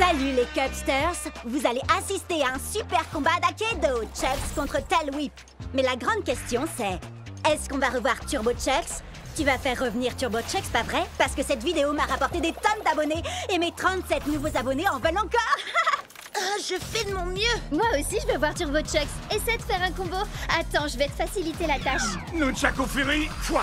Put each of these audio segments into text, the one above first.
Salut les Cubsters! Vous allez assister à un super combat d'Akedo, Chucks contre Tail Whip. Mais la grande question c'est, est-ce qu'on va revoir Turbo Chucks? Tu vas faire revenir Turbo Chucks, pas vrai? Parce que cette vidéo m'a rapporté des tonnes d'abonnés et mes 37 nouveaux abonnés en veulent encore! Je fais de mon mieux. Moi aussi, je veux voir Turbo Chucks. Essaie de faire un combo. Attends, je vais te faciliter la tâche. Nunchaku Fury x3.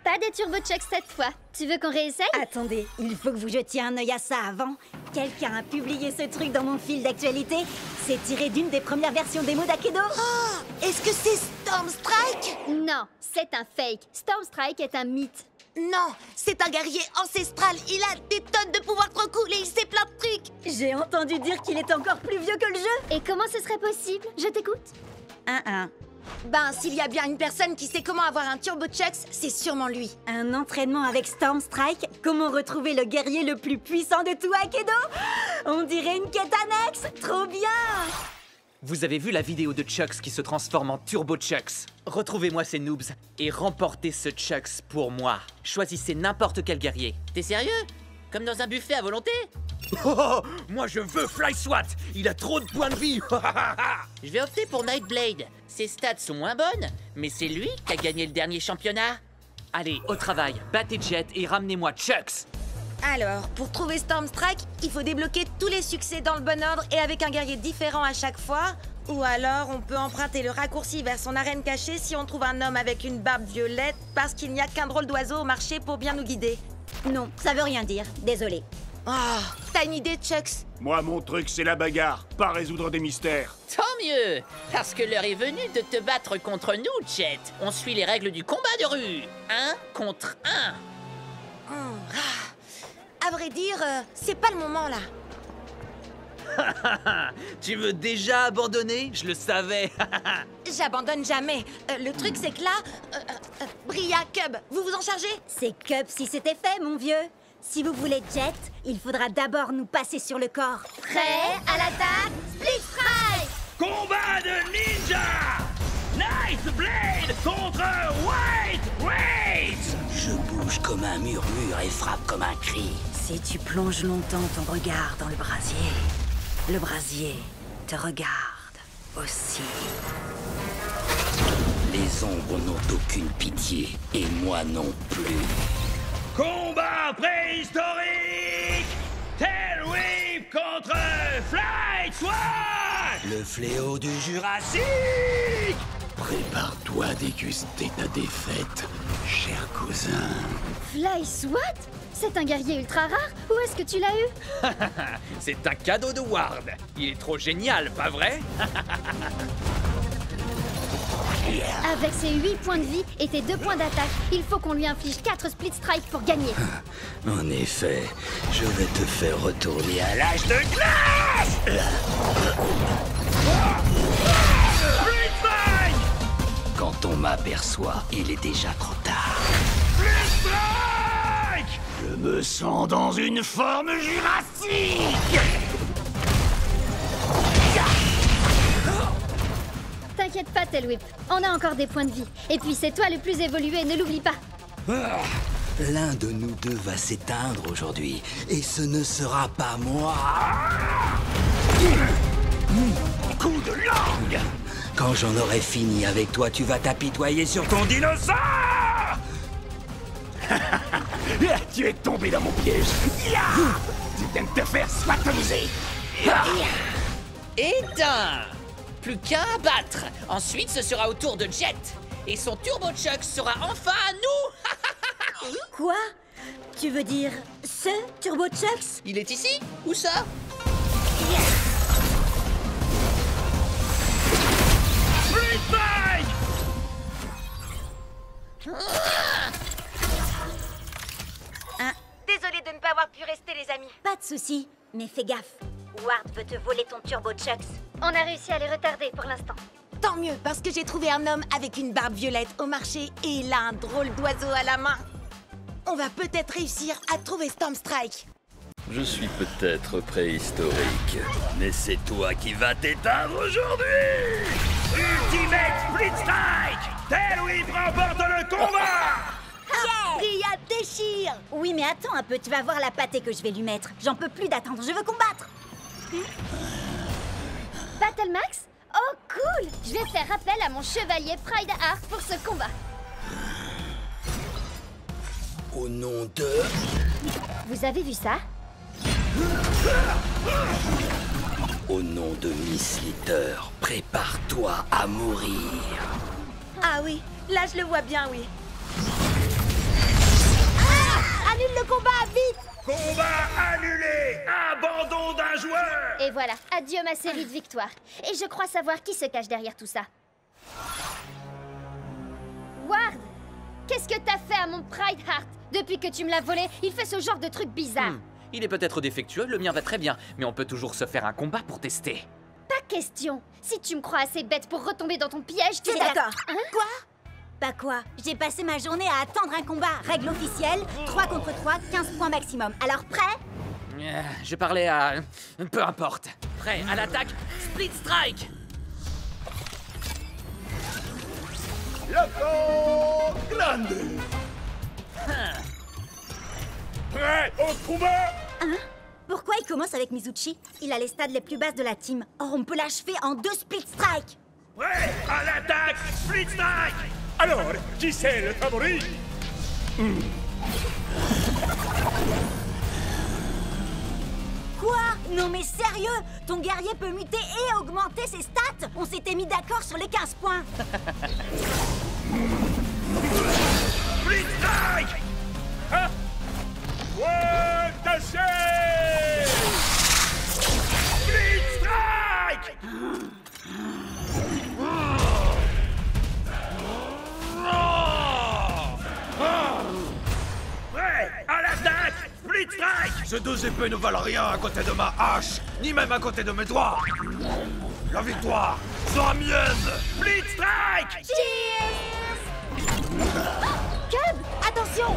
Pas de Turbo Chucks cette fois. Tu veux qu'on réessaye? Attendez, il faut que vous jetiez un œil à ça avant. Quelqu'un a publié ce truc dans mon fil d'actualité. C'est tiré d'une des premières versions démo d'Akedo. Oh, est-ce que c'est Storm Strike? Non, c'est un fake. Storm Strike est un mythe. Non, c'est un guerrier ancestral. Il a des tonnes de pouvoirs trop cool et il sait plein de trucs. J'ai entendu dire qu'il est encore plus vieux que le jeu. Et comment ce serait possible? Je t'écoute. Ben, s'il y a bien une personne qui sait comment avoir un Turbo Chucks, c'est sûrement lui. Un entraînement avec Storm Strike? Comment retrouver le guerrier le plus puissant de tout Akedo? On dirait une quête annexe. Trop bien! Vous avez vu la vidéo de Chucks qui se transforme en Turbo Chucks? Retrouvez-moi ces noobs et remportez ce Chucks pour moi. Choisissez n'importe quel guerrier. T'es sérieux? Comme dans un buffet à volonté? Oh, moi je veux Fly SWAT. Il a trop de points de vie. Je vais opter pour Nightblade. Ses stats sont moins bonnes, mais c'est lui qui a gagné le dernier championnat. Allez, au travail, battez Jet et ramenez-moi Chucks. Alors, pour trouver Storm Strike, il faut débloquer tous les succès dans le bon ordre et avec un guerrier différent à chaque fois. Ou alors, on peut emprunter le raccourci vers son arène cachée si on trouve un homme avec une barbe violette parce qu'il n'y a qu'un drôle d'oiseau au marché pour bien nous guider. Non, ça veut rien dire. Désolée. Oh, t'as une idée, Chucks? Moi, mon truc, c'est la bagarre, pas résoudre des mystères. Tant mieux, parce que l'heure est venue de te battre contre nous, Jet. On suit les règles du combat de rue. 1 contre 1. À vrai dire, c'est pas le moment, là. Tu veux déjà abandonner? Je le savais. J'abandonne jamais. Le truc, c'est que là... Bria, Cub, vous vous en chargez? C'est Cub si c'était fait, mon vieux. Si vous voulez Jet, il faudra d'abord nous passer sur le corps. Prêt à l'attaque? Split Strike! Combat de ninja! Nightblade contre White Rage! Je bouge comme un murmure et frappe comme un cri. Si tu plonges longtemps ton regard dans le brasier te regarde aussi. Les ombres n'ont aucune pitié, et moi non plus. Combat préhistorique! Tail Whip contre Fly SWAT! Le fléau du Jurassique! Prépare-toi à déguster ta défaite, cher cousin. Fly SWAT? C'est un guerrier ultra rare? Où est-ce que tu l'as eu? C'est un cadeau de Ward. Il est trop génial, pas vrai? Avec ses 8 points de vie et tes 2 points d'attaque, il faut qu'on lui inflige 4 Split Strike pour gagner. En effet, je vais te faire retourner à l'âge de glace! Quand on m'aperçoit, il est déjà trop tard. Je me sens dans une forme jurassique! T'inquiète pas, Tail Whip. On a encore des points de vie. Et puis c'est toi le plus évolué, ne l'oublie pas. L'un de nous deux va s'éteindre aujourd'hui, et ce ne sera pas moi. Coup de langue! Quand j'en aurai fini avec toi, tu vas t'apitoyer sur ton dinosaure! Tu es tombé dans mon piège! Tu viens de te faire swatoniser! Éteint! Plus qu'un à battre. Ensuite, ce sera au tour de Jet. Et son Turbo Chucks sera enfin à nous. Quoi? Tu veux dire ce Turbo Chucks? Il est ici? Où ça? Désolée de ne pas avoir pu rester, les amis. Pas de souci, mais fais gaffe. Ward veut te voler ton Turbo Chucks. On a réussi à les retarder pour l'instant. Tant mieux, parce que j'ai trouvé un homme avec une barbe violette au marché et il a un drôle d'oiseau à la main. On va peut-être réussir à trouver Storm Strike. Je suis peut-être préhistorique, mais c'est toi qui vas t'éteindre aujourd'hui! Ultimate Split Strike! Tail Whip remporte le combat! Bria déchire! Oui, mais attends un peu, tu vas voir la pâtée que je vais lui mettre. J'en peux plus d'attendre, je veux combattre. Battle Max? Oh, cool! Je vais faire appel à mon chevalier Pride Heart pour ce combat. Au nom de... Vous avez vu ça? Au nom de Miss Litter, prépare-toi à mourir. Ah oui, là je le vois bien, oui. Annule le combat, vite! Combat annulé! Abandon d'un joueur! Et voilà, adieu ma série de victoires. Et je crois savoir qui se cache derrière tout ça. Ward! Qu'est-ce que t'as fait à mon Pride Heart? Depuis que tu me l'as volé, il fait ce genre de truc bizarre. Il est peut-être défectueux, le mien va très bien, mais on peut toujours se faire un combat pour tester. Pas question. Si tu me crois assez bête pour retomber dans ton piège, tu C'est es d'accord. Hein? Quoi? Bah quoi? J'ai passé ma journée à attendre un combat. Règle officielle, 3 contre 3, 15 points maximum. Alors prêt? Je parlais à... peu importe. Prêt à l'attaque, Split Strike! Loco Grande! Prêt au combat? Hein? Pourquoi il commence avec Mizuchi? Il a les stades les plus basses de la team. Or, on peut l'achever en 2 split strike. Prêt à l'attaque, Split Strike! Alors, qui c'est le favori? Quoi? Non mais sérieux? Ton guerrier peut muter et augmenter ses stats? On s'était mis d'accord sur les 15 points. Split Strike! Hein? Ouais, taché! Split Strike! Prêt à l'attaque, Split Strike! Ces deux épées ne valent rien à côté de ma hache, ni même à côté de mes doigts. La victoire sera mienne. Split Strike! Cub, attention!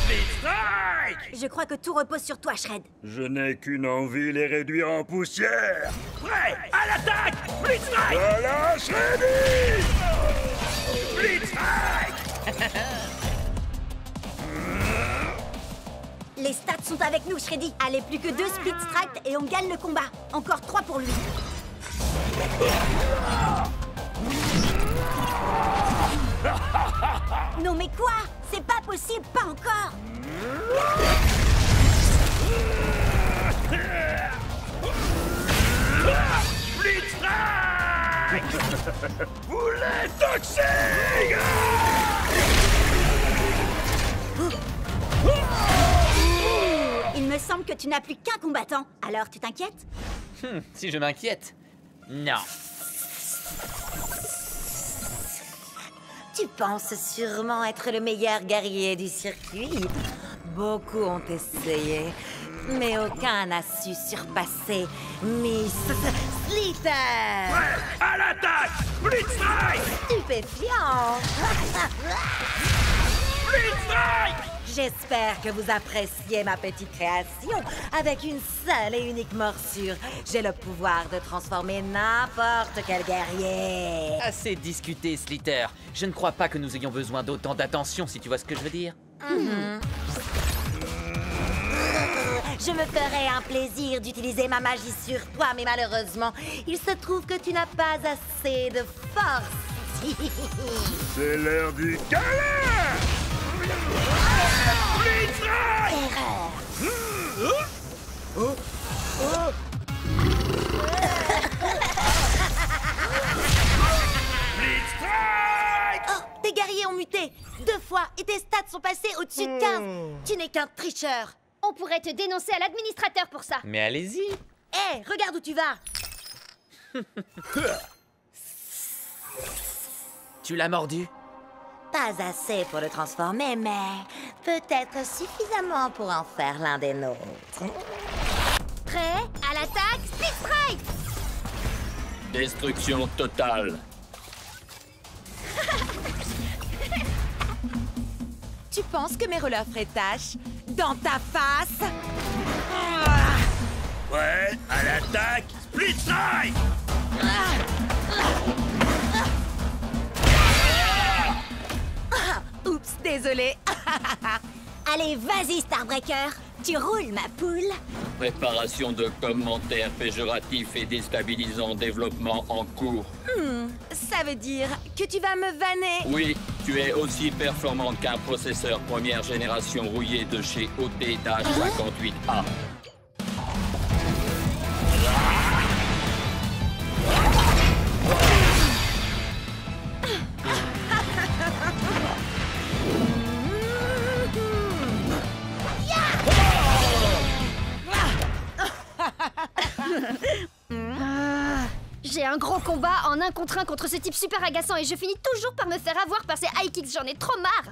Split Strike! Je crois que tout repose sur toi, Shred. Je n'ai qu'une envie, les réduire en poussière. Prêt à l'attaque, Split Strike! Voilà, Shreddy! Split Strike! Les stats sont avec nous, Shreddy. Allez, plus que 2 split strikes et on gagne le combat. Encore 3 pour lui. Non mais quoi? C'est pas possible, pas encore. Split Strike! Boulet toxique! Il me semble que tu n'as plus qu'un combattant. Alors, tu t'inquiètes? Si je m'inquiète. Non. Tu penses sûrement être le meilleur guerrier du circuit. Beaucoup ont essayé, mais aucun n'a su surpasser Miss Litter. Prêt à l'attaque, Split Strike! Stupéfiant. Split Strike! J'espère que vous appréciez ma petite création. Avec une seule et unique morsure, j'ai le pouvoir de transformer n'importe quel guerrier. Assez discuté, Slitter. Je ne crois pas que nous ayons besoin d'autant d'attention, si tu vois ce que je veux dire. Je me ferais un plaisir d'utiliser ma magie sur toi, mais malheureusement, il se trouve que tu n'as pas assez de force. C'est l'heure du câlin! Split Strike! Erreur. Split Strike! Oh, tes guerriers ont muté 2 fois et tes stats sont passés au-dessus de 15. Tu n'es qu'un tricheur. On pourrait te dénoncer à l'administrateur pour ça. Mais allez-y. Hé, regarde où tu vas. Tu l'as mordu? Pas assez pour le transformer, mais peut-être suffisamment pour en faire l'un des nôtres. Prêt? À l'attaque, Split Strike! Destruction totale. Tu penses que mes rollers feraient tâche dans ta face? Prêt à l'attaque, Split Strike! Oups, Désolée. Allez, vas-y, Starbreaker. Tu roules, ma poule. Préparation de commentaires péjoratifs et déstabilisants, développement en cours. Ça veut dire que tu vas me vanner. Oui, tu es aussi performante qu'un processeur première génération rouillé de chez OT-58A. J'ai un gros combat en 1 contre 1 contre ce type super agaçant et je finis toujours par me faire avoir par ces high kicks, j'en ai trop marre.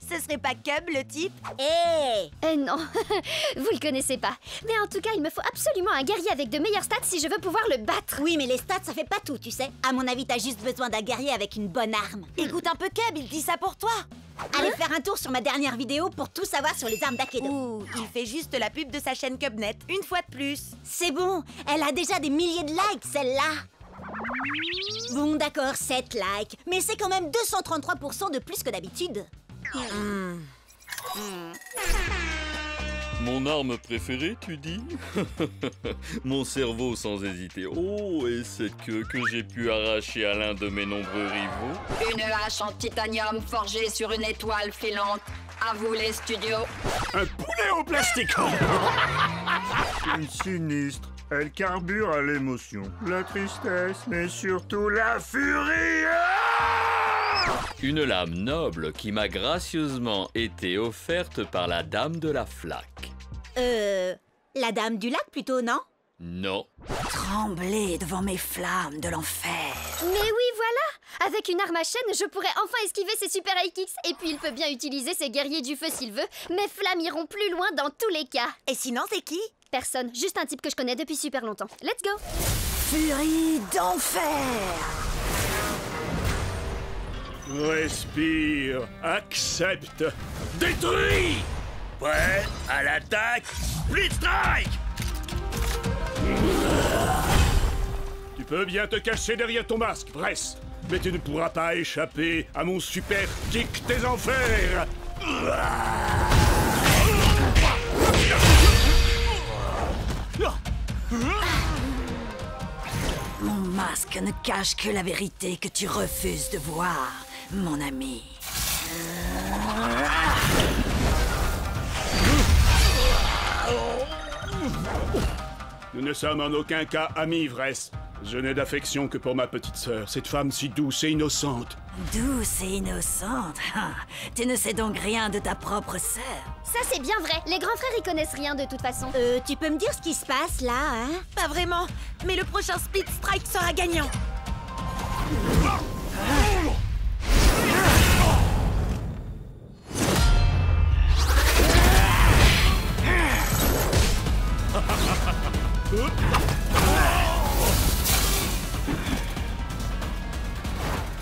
Ce serait pas Cub, le type? Eh non, vous le connaissez pas. Mais en tout cas, il me faut absolument un guerrier avec de meilleures stats si je veux pouvoir le battre. Oui, mais les stats, ça fait pas tout, tu sais. À mon avis, t'as juste besoin d'un guerrier avec une bonne arme. Écoute un peu Cub, il dit ça pour toi. Allez faire un tour sur ma dernière vidéo pour tout savoir sur les armes d'Akedo. Ouh, il fait juste la pub de sa chaîne Cubnet, une fois de plus. C'est bon, elle a déjà des milliers de likes, celle-là. Bon, d'accord, 7 likes. Mais c'est quand même 233% de plus que d'habitude. Mon arme préférée, tu dis? Mon cerveau sans hésiter. Oh, et cette queue que j'ai pu arracher à l'un de mes nombreux rivaux. Une hache en titanium forgée sur une étoile filante. À vous les studios. Un poulet en plastique. Une sinistre. Elle carbure à l'émotion, la tristesse, mais surtout la furie. Une lame noble qui m'a gracieusement été offerte par la dame de la flaque. La dame du lac plutôt, non? Non. Trembler devant mes flammes de l'enfer. Mais oui, voilà! Avec une arme à chaîne, je pourrais enfin esquiver ses super high kicks. Et puis il peut bien utiliser ses guerriers du feu s'il veut. Mes flammes iront plus loin dans tous les cas. Et sinon, c'est qui? Personne, juste un type que je connais depuis super longtemps. Let's go! Furie d'enfer. Respire, accepte, détruis. Prêt à l'attaque? Blitz Strike! Tu peux bien te cacher derrière ton masque, Bress, mais tu ne pourras pas échapper à mon super kick des enfers. Mon masque ne cache que la vérité que tu refuses de voir, mon ami. Nous ne sommes en aucun cas amis, Vress. Je n'ai d'affection que pour ma petite sœur, cette femme si douce et innocente. Douce et innocente. Tu ne sais donc rien de ta propre sœur. Ça c'est bien vrai, les grands frères y connaissent rien de toute façon. Tu peux me dire ce qui se passe là, hein? Pas vraiment, mais le prochain Split Strike sera gagnant.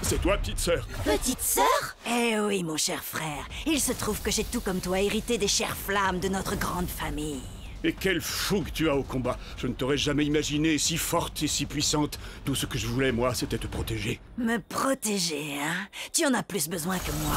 C'est toi, petite sœur? Petite sœur? Eh oui, mon cher frère. Il se trouve que j'ai tout comme toi hérité des chères flammes de notre grande famille. Et quelle fougue tu as au combat. Je ne t'aurais jamais imaginé si forte et si puissante. Tout ce que je voulais, moi, c'était te protéger. Me protéger, hein? Tu en as plus besoin que moi.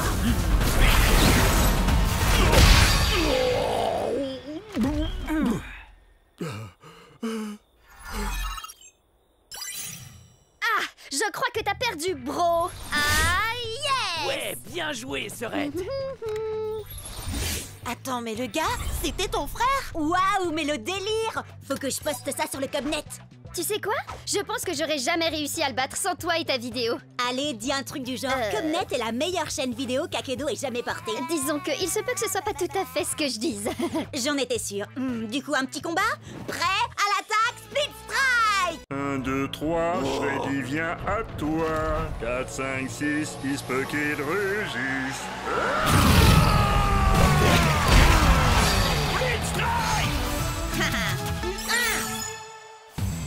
Ah, je crois que t'as perdu, bro. Ah, yes! Ouais, bien joué, Serette. Attends, mais le gars, c'était ton frère? Waouh, mais le délire! Faut que je poste ça sur le Cubnet. Tu sais quoi? Je pense que j'aurais jamais réussi à le battre sans toi et ta vidéo. Allez, dis un truc du genre. Cubnet est la meilleure chaîne vidéo qu'Akedo ait jamais portée. Disons qu'il se peut que ce soit pas tout à fait ce que je dise. J'en étais sûre. Du coup, un petit combat? Prêt à l'attaque, Split Strike! 1, 2, 3, Freddy vient à toi. 4, 5, 6, il se peut qu'il rugisse.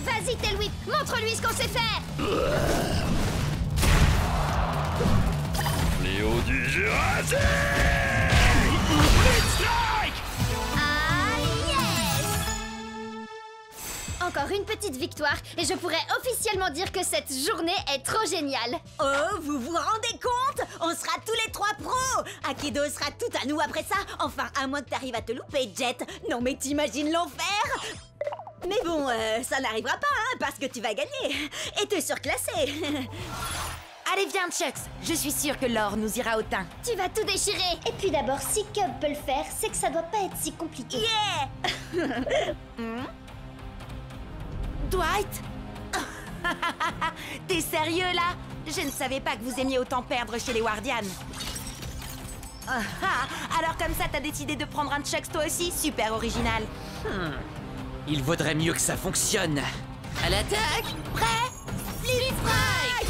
Vas-y, Tailwhip, montre-lui ce qu'on sait faire. Léo du Jurassique! Ah, yes! Encore une petite victoire et je pourrais officiellement dire que cette journée est trop géniale. Oh, vous vous rendez compte? On sera tous les 3 pros! Akedo sera tout à nous après ça. Enfin, à moins que t'arrives à te louper, Jet. Non mais t'imagines l'enfer. Mais bon, ça n'arrivera pas, hein, parce que tu vas gagner. Et t'es surclassé. Allez, viens, Chucks. Je suis sûre que l'or nous ira au teint. Tu vas tout déchirer. Et puis d'abord, si Cub peut le faire, c'est que ça doit pas être si compliqué. Yeah. Dwight? T'es sérieux, là? Je ne savais pas que vous aimiez autant perdre chez les Wardians. Alors comme ça, t'as décidé de prendre un Chucks toi aussi? Super original. Il vaudrait mieux que ça fonctionne. À l'attaque! Prêt? Split Strike!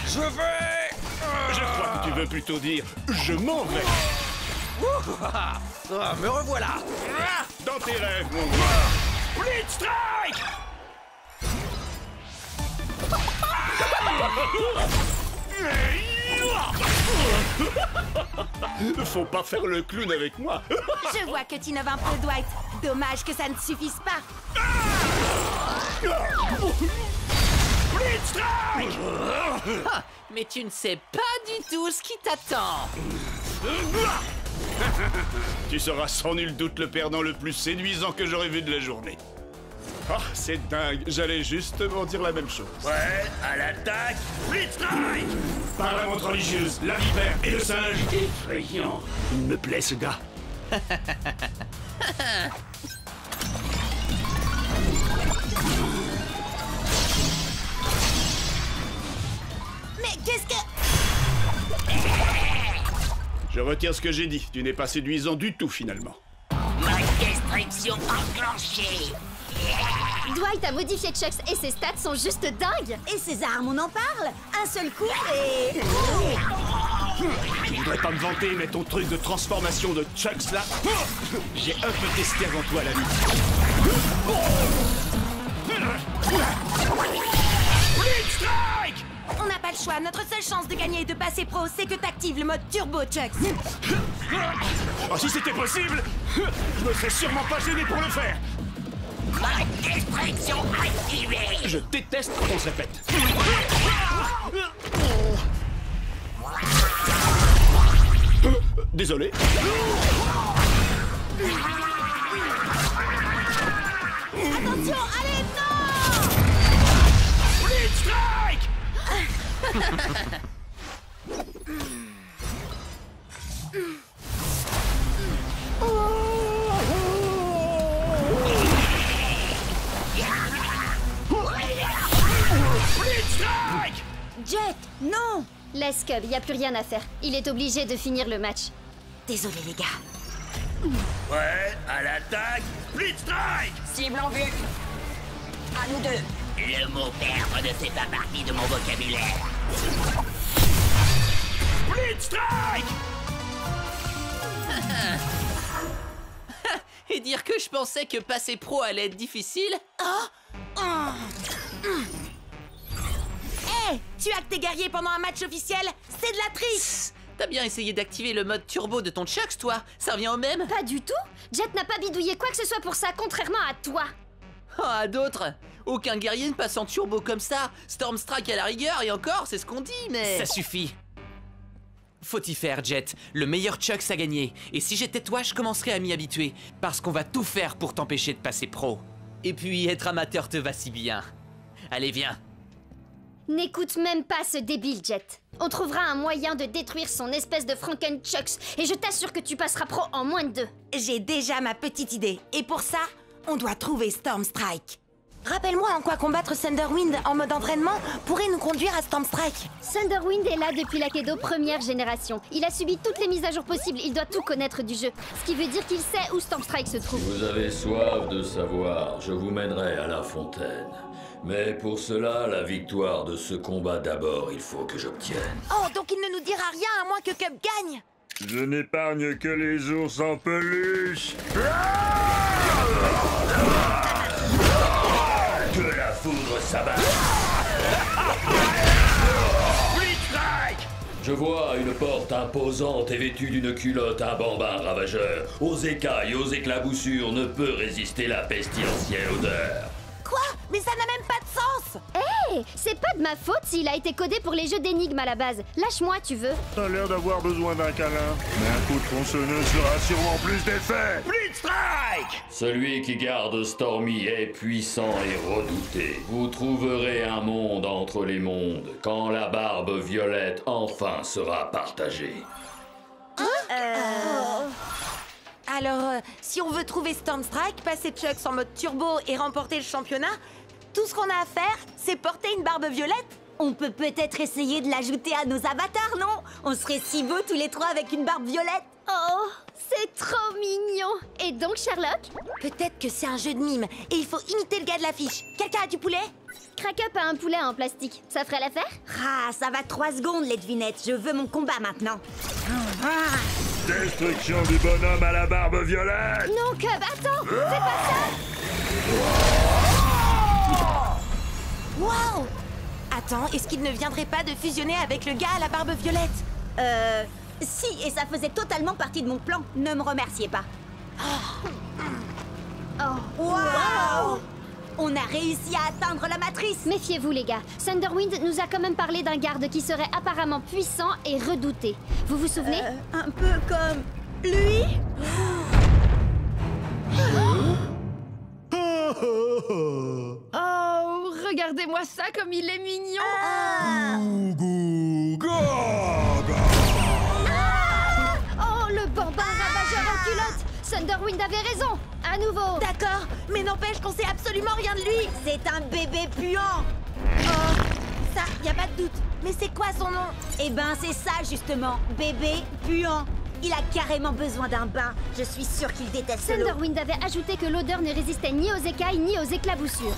Je vais... Je crois que tu veux plutôt dire « je m'en vais Me revoilà. » Dans tes rêves, mon gars. Split Strike. Faut pas faire le clown avec moi. Je vois que tu innoves un peu, Dwight. Dommage que ça ne suffise pas. Split Strike. Mais tu ne sais pas du tout ce qui t'attend. Tu seras sans nul doute le perdant le plus séduisant que j'aurais vu de la journée. Ah, c'est dingue, j'allais justement dire la même chose. Ouais, à l'attaque. Split Strike. Par la montre religieuse, la vipère et le singe. Effrayant. Il me plaît ce gars. Mais qu'est-ce que... Je retire ce que j'ai dit, tu n'es pas séduisant du tout finalement. Ma destruction enclenchée. Dwight a modifié Chucks et ses stats sont juste dingues. Et ses armes, on en parle. Un seul coup et... Tu voudrais pas me vanter, mais ton truc de transformation de Chucks là, j'ai un peu testé avant toi la vie. Split Strike. On n'a pas le choix. Notre seule chance de gagner et de passer pro, c'est que t'actives le mode Turbo, Chucks. Oh, si c'était possible, je me serais sûrement pas gêné pour le faire. Ma destruction activée. Je déteste quand on se répète. Désolé. Attention, allez, non. Split Strike. Split Strike. Jet, non. Laisse Cub, y a plus rien à faire. Il est obligé de finir le match. Désolé, les gars. Ouais, à l'attaque. Split Strike. Cible en vue. À nous deux. Le mot perdre ne fait pas partie de mon vocabulaire. Split Strike. Et dire que je pensais que passer pro allait être difficile? Hé, tu hackes tes guerriers pendant un match officiel? C'est de la triche. T'as bien essayé d'activer le mode turbo de ton Chucks, toi? Ça revient au même? Pas du tout. Jet n'a pas bidouillé quoi que ce soit pour ça, contrairement à toi. Oh, à d'autres. Aucun guerrier ne passe en turbo comme ça. Storm Strike à la rigueur, et encore, c'est ce qu'on dit, mais... Ça suffit. Faut y faire, Jet. Le meilleur Chucks a gagné. Et si j'étais toi, je commencerais à m'y habituer. Parce qu'on va tout faire pour t'empêcher de passer pro. Et puis, être amateur te va si bien. Allez, viens. N'écoute même pas ce débile, Jet. On trouvera un moyen de détruire son espèce de Franken-Chucks. Et je t'assure que tu passeras pro en moins de 2. J'ai déjà ma petite idée. Et pour ça, on doit trouver Storm Strike. Rappelle-moi en quoi combattre Thunderwind en mode entraînement pourrait nous conduire à Storm Strike. Thunderwind est là depuis l'Akedo première génération. Il a subi toutes les mises à jour possibles, il doit tout connaître du jeu. Ce qui veut dire qu'il sait où Storm Strike se trouve. Vous avez soif de savoir, je vous mènerai à la fontaine. Mais pour cela, la victoire de ce combat d'abord, il faut que j'obtienne. Oh, donc il ne nous dira rien à moins que Cub gagne. Je n'épargne que les ours en peluche. Que la foudre s'abatte. Split Strike. Je vois une porte imposante et vêtue d'une culotte un bambin ravageur. Aux écailles, aux éclaboussures, ne peut résister la pestilentielle odeur. Quoi? Mais ça n'a même pas de sens! Hé, c'est pas de ma faute s'il a été codé pour les jeux d'énigmes à la base. Lâche-moi, tu veux. T'as l'air d'avoir besoin d'un câlin. Mais un coup de tronçonneuse fera sûrement plus d'effet. Blitz Strike! Celui qui garde Stormy est puissant et redouté. Vous trouverez un monde entre les mondes quand la barbe violette enfin sera partagée. Alors, si on veut trouver Stormstrike, passer Chucks en mode turbo et remporter le championnat, tout ce qu'on a à faire, c'est porter une barbe violette. On peut peut-être essayer de l'ajouter à nos avatars, non? On serait si beaux tous les trois avec une barbe violette. Oh, c'est trop mignon. Et donc, Sherlock? Peut-être que c'est un jeu de mime et il faut imiter le gars de l'affiche. Quelqu'un a du poulet? Crack-up a un poulet en plastique. Ça ferait l'affaire? Ah, ça va 3 secondes, les devinettes. Je veux mon combat maintenant. Destruction du bonhomme à la barbe violette. Non, Cub, attends! Fais pas ça! Wow! Attends, est-ce qu'il ne viendrait pas de fusionner avec le gars à la barbe violette? Si, et ça faisait totalement partie de mon plan. Ne me remerciez pas. Wow! On a réussi à atteindre la matrice. Méfiez-vous, les gars. Thunderwind nous a quand même parlé d'un garde qui serait apparemment puissant et redouté. Vous vous souvenez? Un peu comme lui. Oh, regardez-moi ça comme il est mignon. Oh, le bambin ravageur en culotte. Thunderwind avait raison. À nouveau. D'accord, mais n'empêche qu'on sait absolument rien de lui. C'est un bébé puant. Oh, ça, y a pas de doute. Mais c'est quoi son nom? Eh ben, c'est ça justement, bébé puant. Il a carrément besoin d'un bain. Je suis sûre qu'il déteste l'eau. Thunderwind avait ajouté que l'odeur ne résistait ni aux écailles ni aux éclaboussures.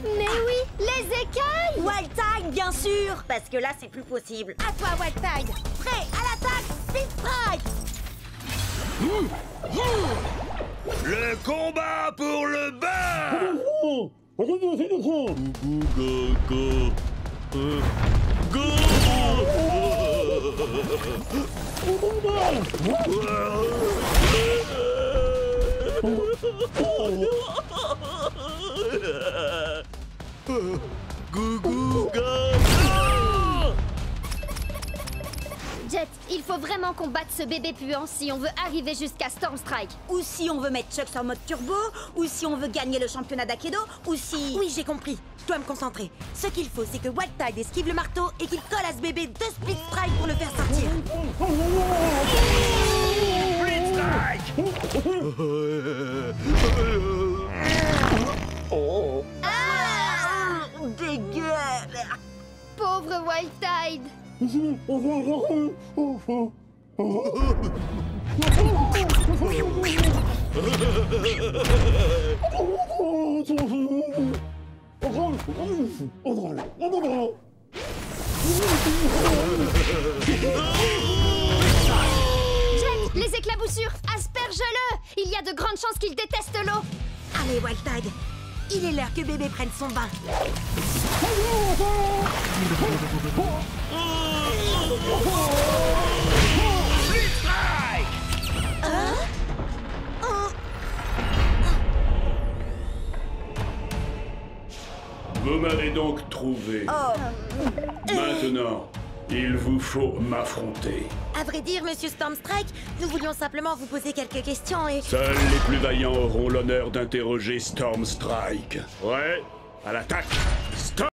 Mais oui, les écailles! Wildtide, bien sûr. Parce que là, c'est plus possible. À toi, Wildtide. Prêt, à l'attaque, Speed Strike. Le combat pour le bain! Jet, il faut vraiment combattre ce bébé puant si on veut arriver jusqu'à Stormstrike. Ou si on veut mettre Chucks en mode turbo, ou si on veut gagner le championnat d'Aikido, ou si... Oui, j'ai compris. Je dois me concentrer. Ce qu'il faut, c'est que Wildtide esquive le marteau et qu'il colle à ce bébé 2 Split Strike pour le faire sortir. Blitz Strike! Dégueu. Pauvre Wildtide. Jet, les éclaboussures, asperge-le. Il y a de grandes chances qu'il déteste l'eau. Allez, Wildtide, il est l'heure que bébé prenne son bain. Blitz Strike! Vous m'avez donc trouvé. Maintenant, il vous faut m'affronter. À vrai dire, Monsieur Stormstrike, nous voulions simplement vous poser quelques questions et... Seuls les plus vaillants auront l'honneur d'interroger Stormstrike. Ouais, à l'attaque!